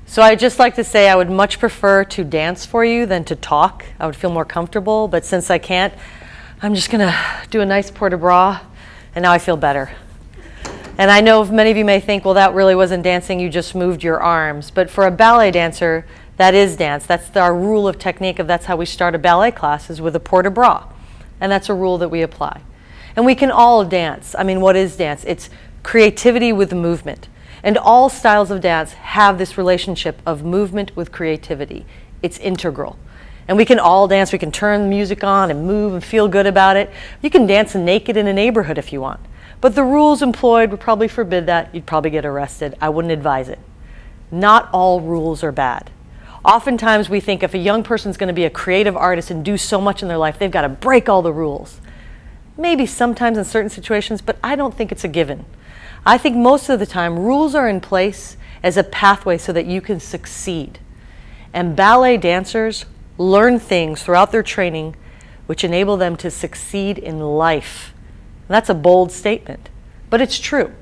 So I'd just like to say I would much prefer to dance for you than to talk. I would feel more comfortable, but since I can't, I'm just gonna do a nice port de bras, and now I feel better. And I know many of you may think, well, that really wasn't dancing, you just moved your arms. But for a ballet dancer, that is dance. That's our rule of technique of that's how we start a ballet class, is with a port de bras. And that's a rule that we apply. And we can all dance. I mean, what is dance? It's creativity with movement. And all styles of dance have this relationship of movement with creativity. It's integral. And we can all dance. We can turn the music on and move and feel good about it. You can dance naked in a neighborhood if you want. But the rules employed would probably forbid that. You'd probably get arrested. I wouldn't advise it. Not all rules are bad. Oftentimes we think if a young person's going to be a creative artist and do so much in their life, they've got to break all the rules. Maybe sometimes in certain situations, but I don't think it's a given. I think most of the time rules are in place as a pathway so that you can succeed. And ballet dancers learn things throughout their training which enable them to succeed in life. And that's a bold statement, but it's true.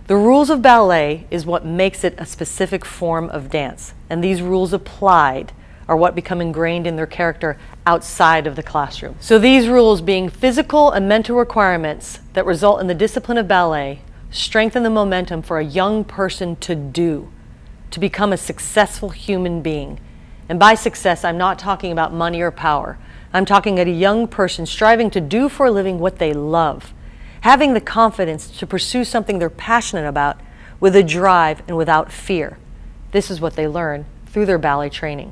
The rules of ballet is what makes it a specific form of dance. And these rules applied are what become ingrained in their character outside of the classroom. So these rules, being physical and mental requirements that result in the discipline of ballet, strengthen the momentum for a young person to become a successful human being. And by success, I'm not talking about money or power. I'm talking about a young person striving to do for a living what they love, having the confidence to pursue something they're passionate about with a drive and without fear. This is what they learn through their ballet training,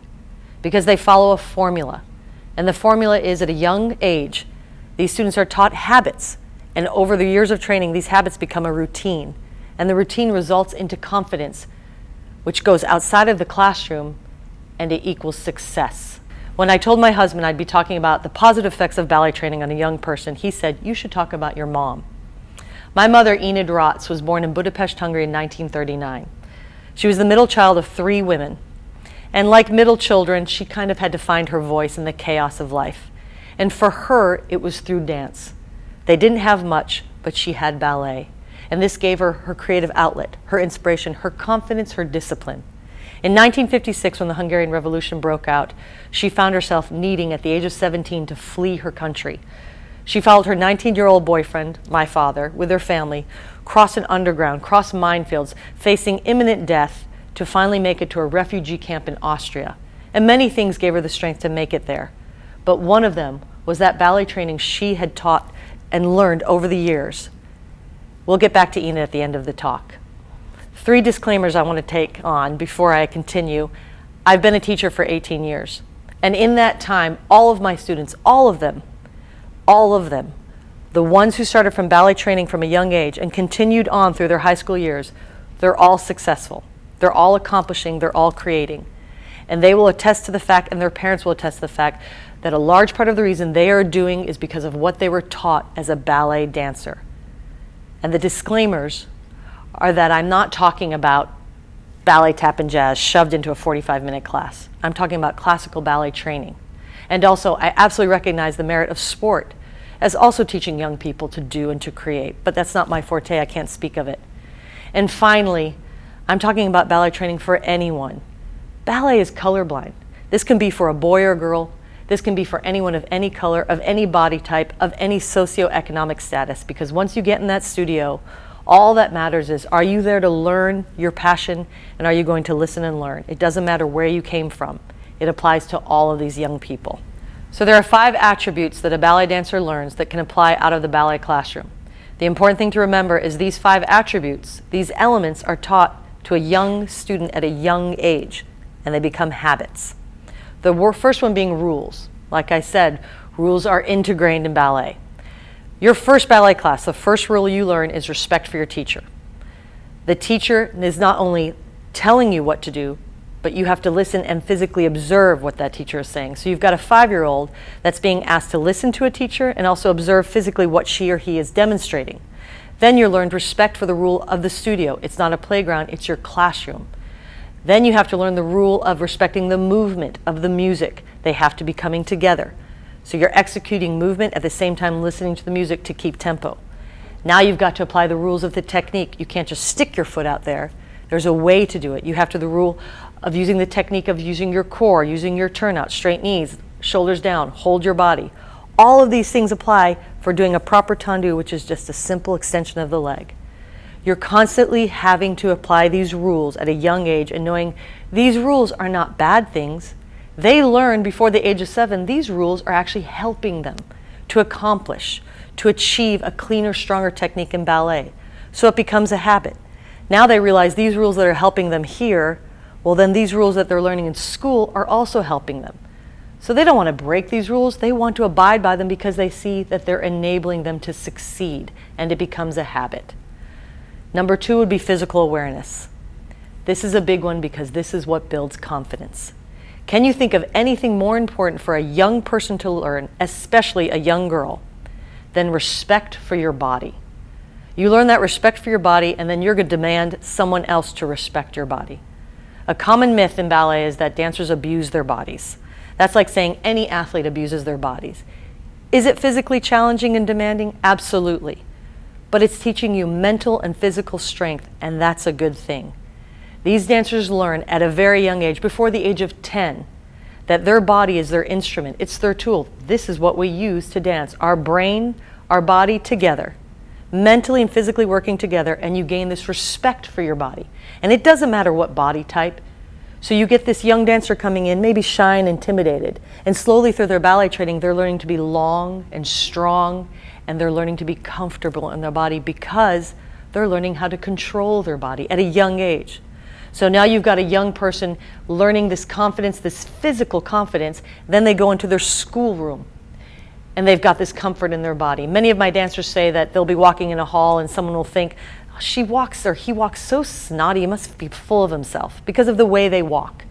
because they follow a formula. And the formula is, at a young age, these students are taught habits. And over the years of training, these habits become a routine. And the routine results into confidence, which goes outside of the classroom, and it equals success. When I told my husband I'd be talking about the positive effects of ballet training on a young person, he said, you should talk about your mom. My mother, Racz, was born in Budapest, Hungary in 1939. She was the middle child of 3 women. And like middle children, she kind of had to find her voice in the chaos of life. And for her, it was through dance. They didn't have much, but she had ballet. And this gave her her creative outlet, her inspiration, her confidence, her discipline. In 1956, when the Hungarian Revolution broke out, she found herself needing, at the age of 17, to flee her country. She followed her 19-year-old boyfriend, my father, with their family, cross an underground, cross minefields, facing imminent death, to finally make it to a refugee camp in Austria. And many things gave her the strength to make it there. But one of them was that ballet training she had taught and learned over the years. We'll get back to Ina at the end of the talk. 3 disclaimers I want to take on before I continue. I've been a teacher for 18 years. And in that time, all of my students, all of them, the ones who started from ballet training from a young age and continued on through their high school years, they're all successful. They're all accomplishing, they're all creating. And they will attest to the fact, and their parents will attest to the fact, that a large part of the reason they are doing is because of what they were taught as a ballet dancer. And the disclaimers are that I'm not talking about ballet, tap, and jazz shoved into a 45-minute class. I'm talking about classical ballet training. And also, I absolutely recognize the merit of sport as also teaching young people to do and to create. But that's not my forte, I can't speak of it. And finally, I'm talking about ballet training for anyone. Ballet is colorblind. This can be for a boy or girl. This can be for anyone of any color, of any body type, of any socioeconomic status, because once you get in that studio, all that matters is, are you there to learn your passion, and are you going to listen and learn? It doesn't matter where you came from. It applies to all of these young people. So there are 5 attributes that a ballet dancer learns that can apply out of the ballet classroom. The important thing to remember is these 5 attributes, these elements, are taught to a young student at a young age, and they become habits. The first one being rules. Like I said, rules are integrated in ballet. Your first ballet class, the first rule you learn is respect for your teacher. The teacher is not only telling you what to do, but you have to listen and physically observe what that teacher is saying. So you've got a 5-year-old that's being asked to listen to a teacher and also observe physically what she or he is demonstrating. Then you learned respect for the rule of the studio. It's not a playground, it's your classroom. Then you have to learn the rule of respecting the movement of the music. They have to be coming together. So you're executing movement at the same time listening to the music to keep tempo. Now you've got to apply the rules of the technique. You can't just stick your foot out there. There's a way to do it. You have to the rule of using the technique of using your core, using your turnout, straight knees, shoulders down, hold your body. All of these things apply for doing a proper tendu, which is just a simple extension of the leg. You're constantly having to apply these rules at a young age and knowing these rules are not bad things. They learn before the age of 7, these rules are actually helping them to accomplish, to achieve a cleaner, stronger technique in ballet. So it becomes a habit. Now they realize these rules that are helping them here, well then these rules that they're learning in school are also helping them. So they don't want to break these rules, they want to abide by them because they see that they're enabling them to succeed, and it becomes a habit. Number 2 would be physical awareness. This is a big one because this is what builds confidence. Can you think of anything more important for a young person to learn, especially a young girl, than respect for your body? You learn that respect for your body, and then you're going to demand someone else to respect your body. A common myth in ballet is that dancers abuse their bodies. That's like saying any athlete abuses their bodies. Is it physically challenging and demanding? Absolutely. But it's teaching you mental and physical strength, and that's a good thing. These dancers learn at a very young age, before the age of 10, that their body is their instrument. It's their tool. This is what we use to dance. Our brain, our body together, mentally and physically working together, and you gain this respect for your body. And it doesn't matter what body type. So you get this young dancer coming in, maybe shy and intimidated, and slowly through their ballet training, they're learning to be long and strong, and they're learning to be comfortable in their body because they're learning how to control their body at a young age. So now you've got a young person learning this confidence, this physical confidence, then they go into their schoolroom and they've got this comfort in their body. Many of my dancers say that they'll be walking in a hall and someone will think, oh, she walks or he walks so snotty, he must be full of himself because of the way they walk.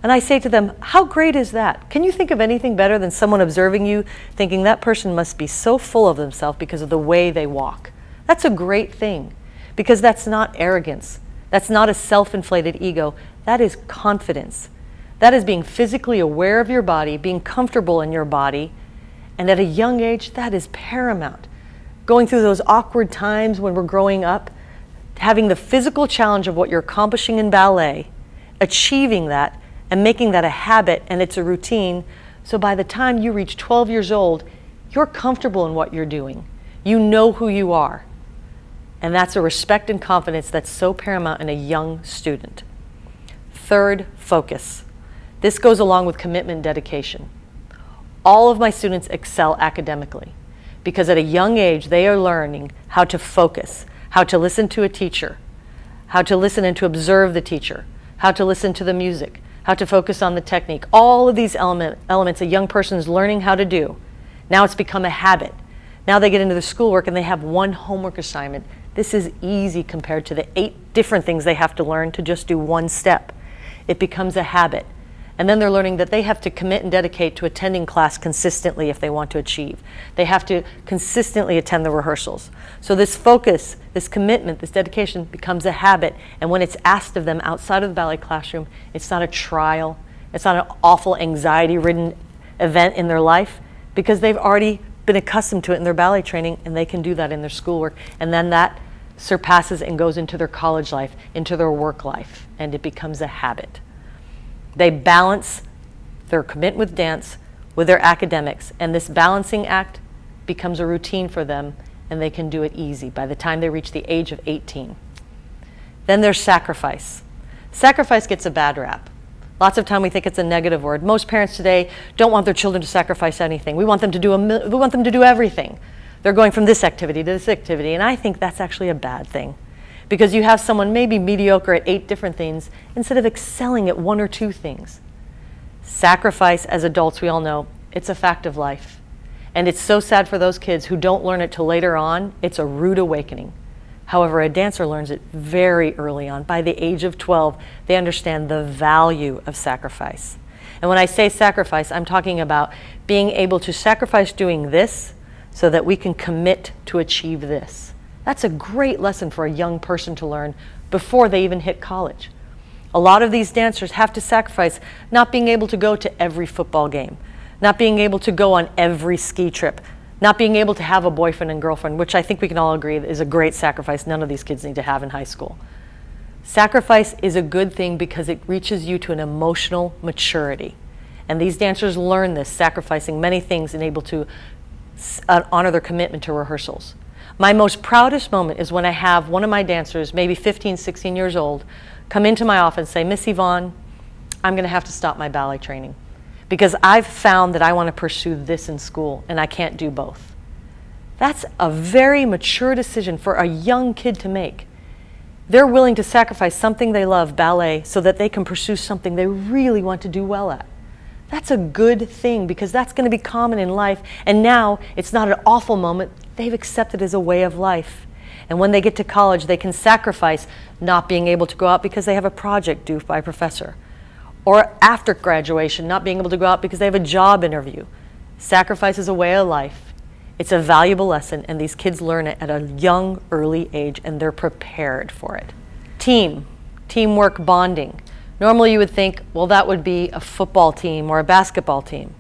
And I say to them, how great is that? Can you think of anything better than someone observing you thinking that person must be so full of themselves because of the way they walk? That's a great thing because that's not arrogance. That's not a self-inflated ego. That is confidence. That is being physically aware of your body, being comfortable in your body, and at a young age, that is paramount. Going through those awkward times when we're growing up, having the physical challenge of what you're accomplishing in ballet, achieving that, and making that a habit, and it's a routine, so by the time you reach 12 years old, you're comfortable in what you're doing. You know who you are. And that's a respect and confidence that's so paramount in a young student. 3rd, focus. This goes along with commitment and dedication. All of my students excel academically because at a young age they are learning how to focus, how to listen to a teacher, how to listen and to observe the teacher, how to listen to the music, how to focus on the technique. All of these elements a young person is learning how to do. Now it's become a habit. Now they get into the schoolwork and they have one homework assignment. This is easy compared to the 8 different things they have to learn to just do one step. It becomes a habit. And then they're learning that they have to commit and dedicate to attending class consistently if they want to achieve. They have to consistently attend the rehearsals. So this focus, this commitment, this dedication becomes a habit. And when it's asked of them outside of the ballet classroom, it's not a trial. It's not an awful anxiety-ridden event in their life because they've already been accustomed to it in their ballet training and they can do that in their schoolwork. And then that surpasses and goes into their college life, into their work life, and it becomes a habit. They balance their commitment with dance with their academics, and this balancing act becomes a routine for them, and they can do it easy by the time they reach the age of 18. Then there's sacrifice. Sacrifice gets a bad rap. Lots of time we think it's a negative word. Most parents today don't want their children to sacrifice anything. We want them to do everything. They're going from this activity to this activity, and I think that's actually a bad thing. Because you have someone maybe mediocre at 8 different things instead of excelling at 1 or 2 things. Sacrifice, as adults, we all know, it's a fact of life. And it's so sad for those kids who don't learn it till later on. It's a rude awakening. However, a dancer learns it very early on. By the age of 12, they understand the value of sacrifice. And when I say sacrifice, I'm talking about being able to sacrifice doing this so that we can commit to achieve this. That's a great lesson for a young person to learn before they even hit college. A lot of these dancers have to sacrifice not being able to go to every football game, not being able to go on every ski trip, not being able to have a boyfriend and girlfriend, which I think we can all agree is a great sacrifice none of these kids need to have in high school. Sacrifice is a good thing because it reaches you to an emotional maturity. And these dancers learn this, sacrificing many things and able to honor their commitment to rehearsals. My most proudest moment is when I have one of my dancers, maybe 15, 16 years old, come into my office and say, Miss Yvonne, I'm going to have to stop my ballet training because I've found that I want to pursue this in school and I can't do both. That's a very mature decision for a young kid to make. They're willing to sacrifice something they love, ballet, so that they can pursue something they really want to do well at. That's a good thing because that's going to be common in life. And now it's not an awful moment. They've accepted it as a way of life. And when they get to college, they can sacrifice not being able to go out because they have a project due by a professor. Or after graduation, not being able to go out because they have a job interview. Sacrifice is a way of life. It's a valuable lesson, and these kids learn it at a young, early age, and they're prepared for it. Teamwork, bonding. Normally you would think, well, that would be a football team or a basketball team.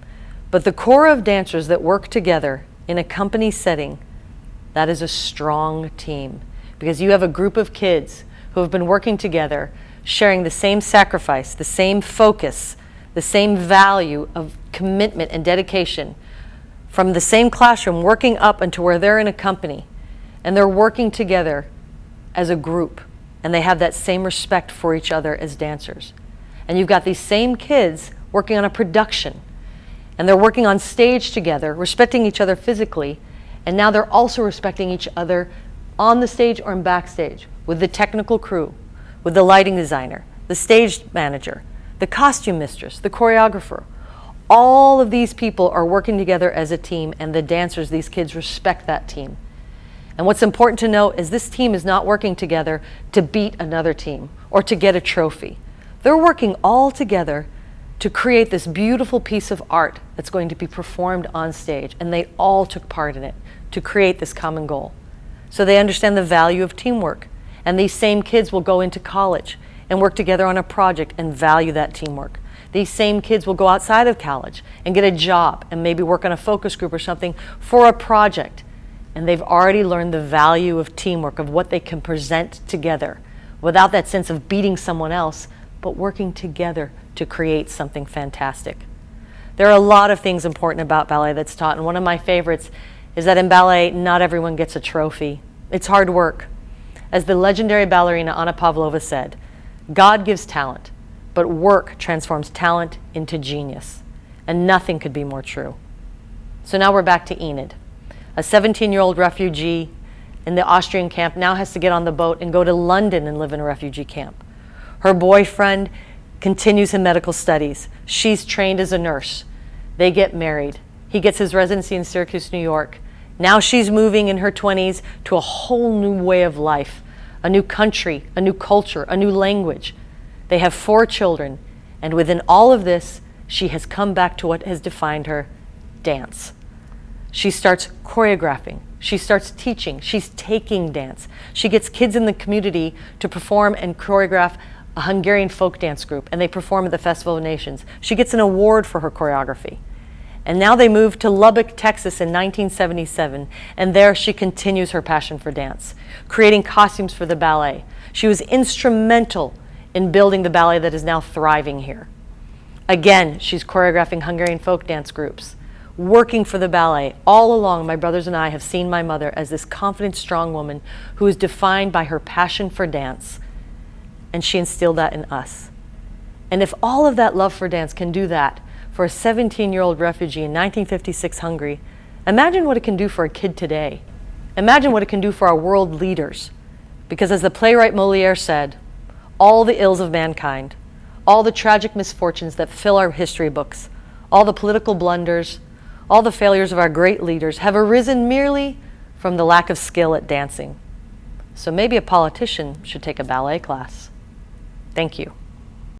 But the core of dancers that work together in a company setting, that is a strong team. Because you have a group of kids who have been working together, sharing the same sacrifice, the same focus, the same value of commitment and dedication, from the same classroom, working up into where they're in a company. And they're working together as a group. And they have that same respect for each other as dancers. And you've got these same kids working on a production. And they're working on stage together, respecting each other physically. And now they're also respecting each other on the stage or in backstage with the technical crew, with the lighting designer, the stage manager, the costume mistress, the choreographer. All of these people are working together as a team, and the dancers, these kids, respect that team. And what's important to note is this team is not working together to beat another team or to get a trophy. They're working all together to create this beautiful piece of art that's going to be performed on stage. And they all took part in it to create this common goal. So they understand the value of teamwork. And these same kids will go into college and work together on a project and value that teamwork. These same kids will go outside of college and get a job and maybe work on a focus group or something for a project. And they've already learned the value of teamwork, of what they can present together without that sense of beating someone else, but working together to create something fantastic. There are a lot of things important about ballet that's taught, and one of my favorites is that in ballet, not everyone gets a trophy. It's hard work. As the legendary ballerina Anna Pavlova said, God gives talent, but work transforms talent into genius. And nothing could be more true. So now we're back to Enid. A 17-year-old refugee in the Austrian camp now has to get on the boat and go to London and live in a refugee camp. Her boyfriend continues in medical studies. She's trained as a nurse. They get married. He gets his residency in Syracuse, New York. Now she's moving in her 20s to a whole new way of life, a new country, a new culture, a new language. They have 4 children, and within all of this, she has come back to what has defined her, dance. She starts choreographing. She starts teaching. She's taking dance. She gets kids in the community to perform and choreograph a Hungarian folk dance group, and they perform at the Festival of Nations. She gets an award for her choreography. And now they move to Lubbock, Texas in 1977, and there she continues her passion for dance, creating costumes for the ballet. She was instrumental in building the ballet that is now thriving here. Again, she's choreographing Hungarian folk dance groups, working for the ballet. All along, my brothers and I have seen my mother as this confident, strong woman who is defined by her passion for dance, and she instilled that in us. And if all of that love for dance can do that for a 17-year-old refugee in 1956 Hungary, imagine what it can do for a kid today. Imagine what it can do for our world leaders. Because as the playwright Molière said, all the ills of mankind, all the tragic misfortunes that fill our history books, all the political blunders, all the failures of our great leaders have arisen merely from the lack of skill at dancing. So maybe a politician should take a ballet class. Thank you.